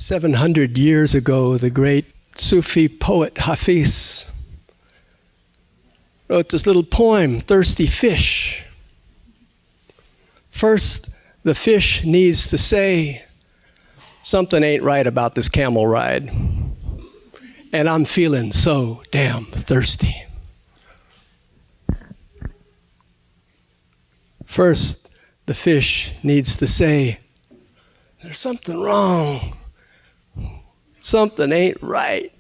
700 years ago, the great Sufi poet Hafiz wrote this little poem, Thirsty Fish. First, the fish needs to say, something ain't right about this camel ride, and I'm feeling so damn thirsty. First, the fish needs to say, there's something wrong. Something ain't right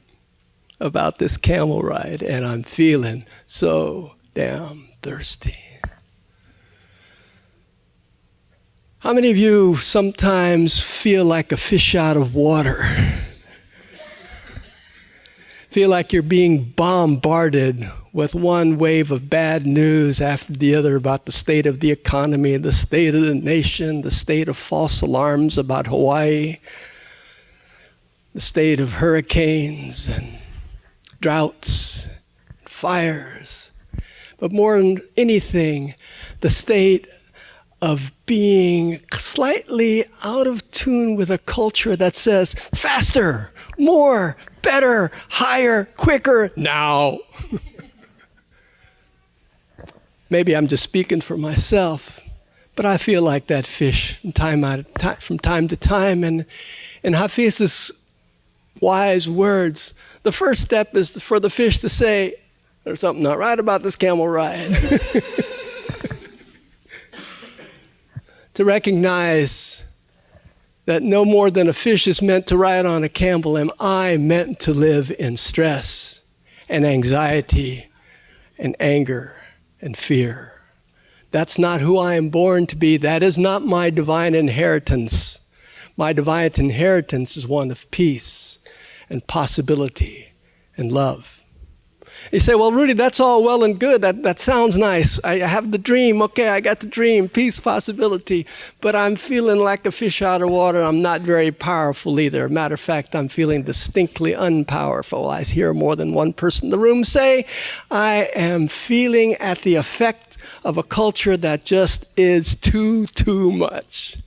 about this camel ride, and I'm feeling so damn thirsty. How many of you sometimes feel like a fish out of water? Feel like you're being bombarded with one wave of bad news after the other about the state of the economy, the state of the nation, the state of false alarms about Hawaii, the state of hurricanes and droughts, fires, but more than anything, the state of being slightly out of tune with a culture that says, faster, more, better, higher, quicker, now. Maybe I'm just speaking for myself, but I feel like that fish from time to time. And Hafiz's wise words, the first step is for the fish to say, there's something not right about this camel ride. To recognize that no more than a fish is meant to ride on a camel am I meant to live in stress and anxiety and anger and fear. That's not who I am born to be. That is not my divine inheritance. My divine inheritance is one of peace and possibility and love. You say, well, Rudi, that's all well and good. That sounds nice. I have the dream. Okay, I got the dream, peace, possibility. But I'm feeling like a fish out of water. I'm not very powerful either. Matter of fact, I'm feeling distinctly unpowerful. I hear more than one person in the room say, I am feeling at the effect of a culture that just is too much.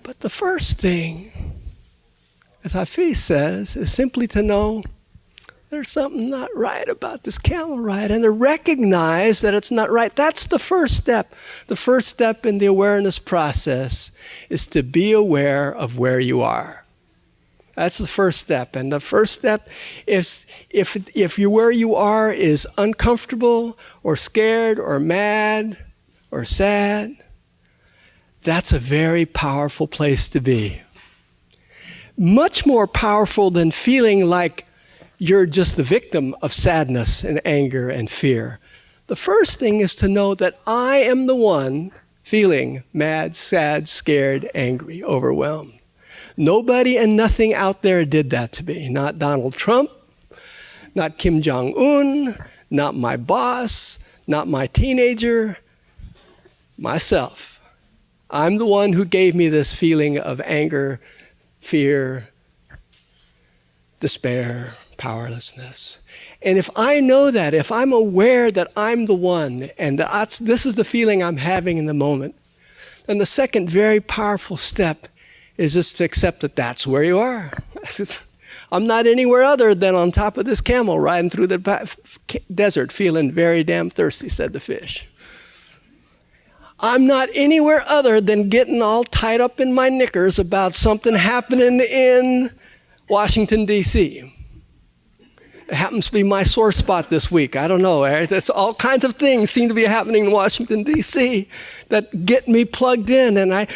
But the first thing, as Hafiz says, is simply to know there's something not right about this camel ride and to recognize that it's not right. That's the first step. The first step in the awareness process is to be aware of where you are. That's the first step. And the first step is if you where you are is uncomfortable or scared or mad or sad, that's a very powerful place to be. Much more powerful than feeling like you're just the victim of sadness and anger and fear. The first thing is to know that I am the one feeling mad, sad, scared, angry, overwhelmed. Nobody and nothing out there did that to me. Not Donald Trump, not Kim Jong-un, not my boss, not my teenager, myself. I'm the one who gave me this feeling of anger, fear, despair, powerlessness. And if I know that, if I'm aware that I'm the one and that this is the feeling I'm having in the moment, then the second very powerful step is just to accept that that's where you are. I'm not anywhere other than on top of this camel riding through the desert feeling very damn thirsty, said the fish. I'm not anywhere other than getting all tied up in my knickers about something happening in Washington, D.C. It happens to be my sore spot this week. I don't know. There's all kinds of things seem to be happening in Washington, D.C. that get me plugged in. And I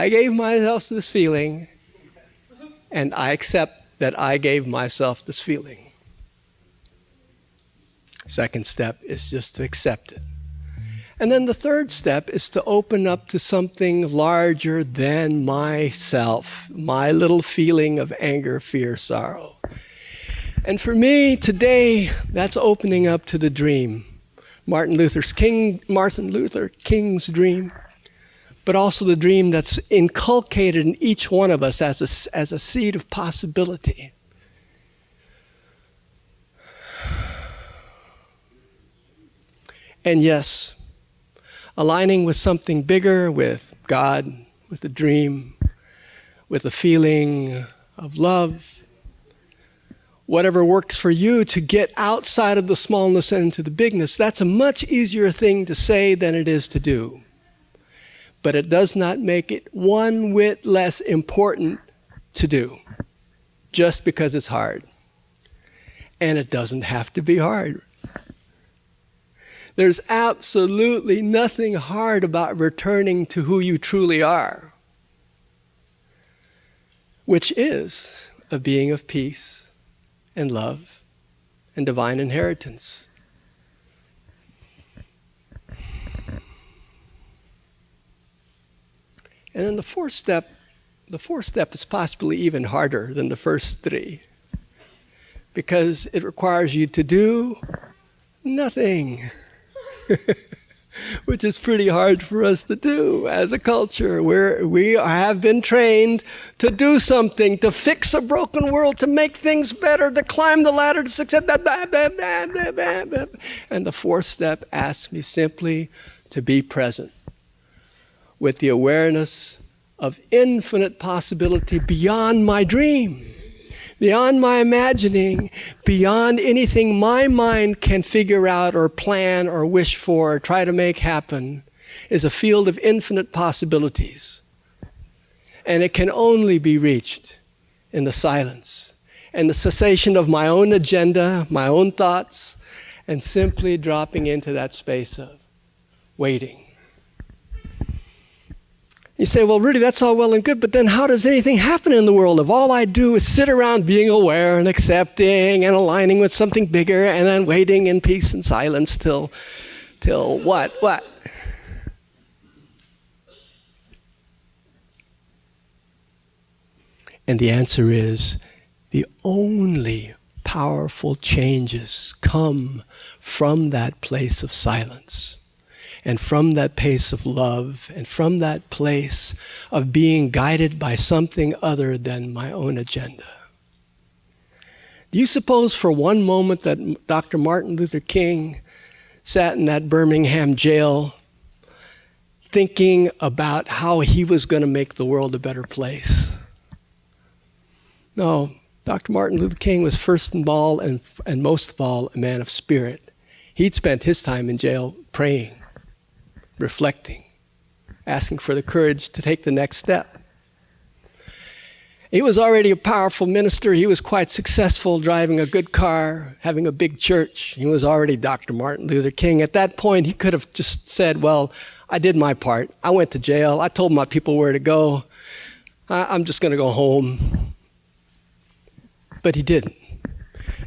gave myself this feeling, and I accept that I gave myself this feeling. Second step is just to accept it. And then the third step is to open up to something larger than myself, my little feeling of anger, fear, sorrow. And for me today, that's opening up to the dream. Martin Luther King's dream, but also the dream that's inculcated in each one of us as a seed of possibility. And yes, aligning with something bigger, with God, with a dream, with a feeling of love, whatever works for you to get outside of the smallness and into the bigness, that's a much easier thing to say than it is to do. But it does not make it one whit less important to do, just because it's hard. And it doesn't have to be hard. There's absolutely nothing hard about returning to who you truly are, which is a being of peace and love and divine inheritance. And then the fourth step is possibly even harder than the first three, because it requires you to do nothing, which is pretty hard for us to do as a culture where we have been trained to do something, to fix a broken world, to make things better, to climb the ladder to success. And the fourth step asks me simply to be present with the awareness of infinite possibility beyond my dream, beyond my imagining, beyond anything my mind can figure out or plan or wish for or try to make happen, is a field of infinite possibilities. And it can only be reached in the silence and the cessation of my own agenda, my own thoughts, and simply dropping into that space of waiting. You say, well, Rudi, that's all well and good, but then how does anything happen in the world if all I do is sit around being aware and accepting and aligning with something bigger and then waiting in peace and silence till what? What? And the answer is, the only powerful changes come from that place of silence. And from that place of love, and from that place of being guided by something other than my own agenda. Do you suppose for one moment that Dr. Martin Luther King sat in that Birmingham jail thinking about how he was going to make the world a better place? No, Dr. Martin Luther King was first of all and most of all a man of spirit. He'd spent his time in jail praying, reflecting, asking for the courage to take the next step. He was already a powerful minister. He was quite successful, driving a good car, having a big church. He was already Dr. Martin Luther King. At that point, he could have just said, well, I did my part. I went to jail. I told my people where to go. I'm just going to go home. But he didn't.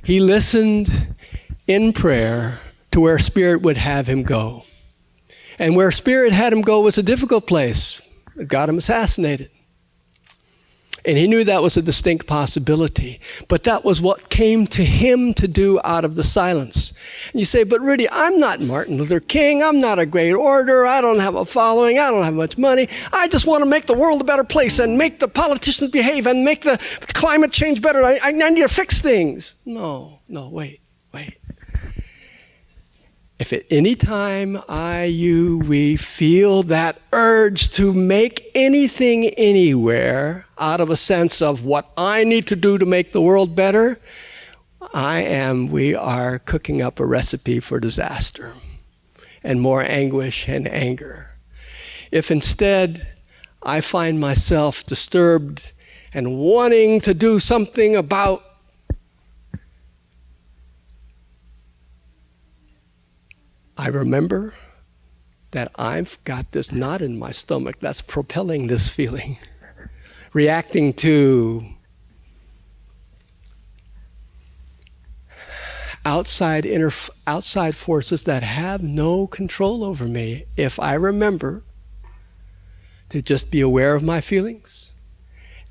He listened in prayer to where Spirit would have him go. And where Spirit had him go was a difficult place. It got him assassinated. And he knew that was a distinct possibility. But that was what came to him to do out of the silence. And you say, but Rudi, I'm not Martin Luther King. I'm not a great orator. I don't have a following. I don't have much money. I just want to make the world a better place and make the politicians behave and make the climate change better. I need to fix things. No, wait. If at any time we feel that urge to make anything anywhere out of a sense of what I need to do to make the world better, we are cooking up a recipe for disaster and more anguish and anger. If instead I find myself disturbed and wanting to do something about I remember that I've got this knot in my stomach that's propelling this feeling, reacting to outside forces that have no control over me. If I remember to just be aware of my feelings,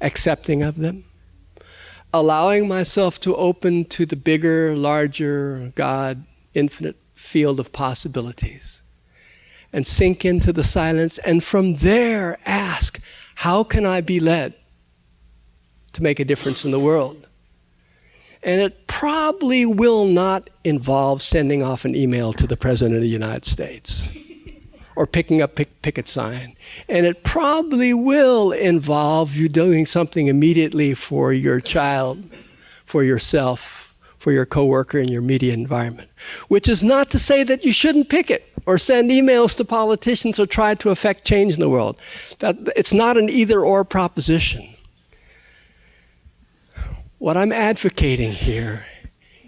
accepting of them, allowing myself to open to the bigger, larger God, infinite field of possibilities, and sink into the silence, and from there ask, how can I be led to make a difference in the world? And it probably will not involve sending off an email to the President of the United States or picking up picket sign. And it probably will involve you doing something immediately for your child, for yourself, for your coworker in your media environment. Which is not to say that you shouldn't picket or send emails to politicians or try to affect change in the world. It's not an either-or proposition. What I'm advocating here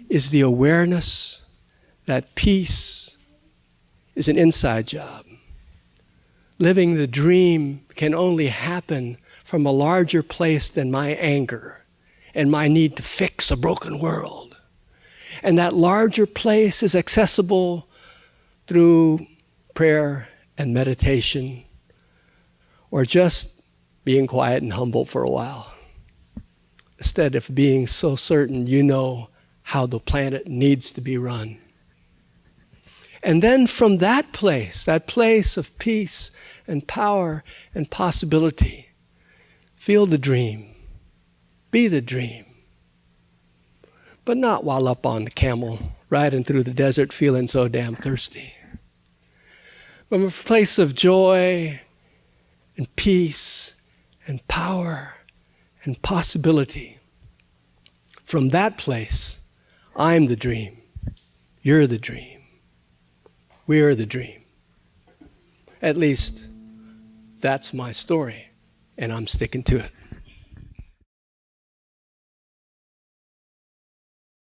is the awareness that peace is an inside job. Living the dream can only happen from a larger place than my anger and my need to fix a broken world. And that larger place is accessible through prayer and meditation, or just being quiet and humble for a while, instead of being so certain you know how the planet needs to be run. And then from that place of peace and power and possibility, feel the dream, be the dream. But not while up on the camel, riding through the desert feeling so damn thirsty. From a place of joy and peace and power and possibility. From that place, I'm the dream. You're the dream. We're the dream. At least, that's my story, and I'm sticking to it.